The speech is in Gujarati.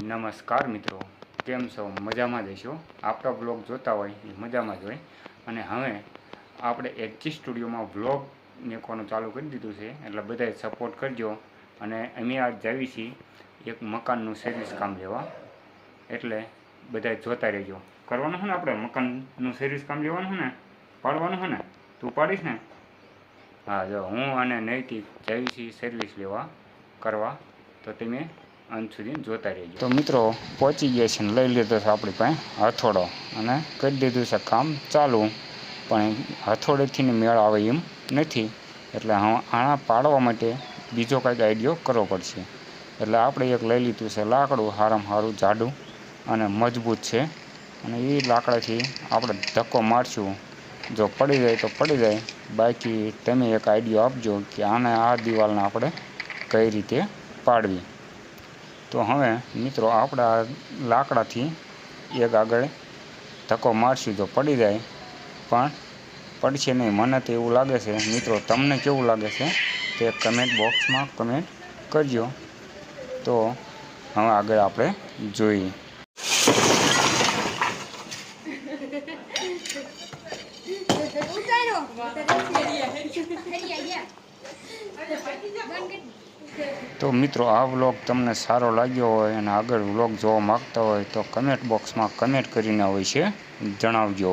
નમસ્કાર મિત્રો, કેમ છો? મજામાં જ હશો? આપણા બ્લોગ જોતા હોય એ મજામાં જ હોય. અને હવે આપણે એચજી સ્ટુડિયોમાં વ્લોગ મેકવાનું ચાલુ કરી દીધું છે, એટલે બધાએ સપોર્ટ કરજો. અને અમે આજ જાવી છીએ એક મકાનનું સર્વિસ કામ લેવા, એટલે બધાએ જોતા રહેજો. કરવાનું છે ને, આપણે મકાનનું સર્વિસ કામ લેવાનું છે ને, પાડવાનું છે ને, તું પાડીશ ને? હા, જો હું અને નૈતિક જાવી છીએ સર્વિસ લેવા કરવા, તો તમે અંત સુધી જોતા રહેજો. તો મિત્રો પહોંચી ગયા છે ને લઈ લીધો છે આપણી પાસે હથોડો અને કરી દીધું છે કામ ચાલુ, પણ હથોડેથી મેળ આવે એમ નથી, એટલે આના પાડવા માટે બીજો કાંઈક આઈડિયો કરવો પડશે. એટલે આપણે એક લઈ લીધું છે લાકડું, સારામાં સારું જાડું અને મજબૂત છે, અને એ લાકડાથી આપણે ધક્કો મારશું. જો પડી જાય તો પડી જાય, બાકી તમે એક આઈડિયો આપજો કે આને આ દિવાલને આપણે કઈ રીતે પાડવી. તો હવે મિત્રો આપણે આ લાકડાથી એક આગળ ધક્કો મારશું, જો પડી જાય, પણ પડશે નહીં મને તો એવું લાગે છે. મિત્રો તમને કેવું લાગે છે તે કમેન્ટ બોક્સમાં કમેન્ટ કરજો. તો હવે આગળ આપણે જોઈએ. તો મિત્રો આ વ્લોગ તમને સારો લાગ્યો હોય અને આગળ વ્લોગ જોવા માગતા હોય તો કમેન્ટ બોક્સમાં કમેન્ટ કરીને હોય છે જણાવજો.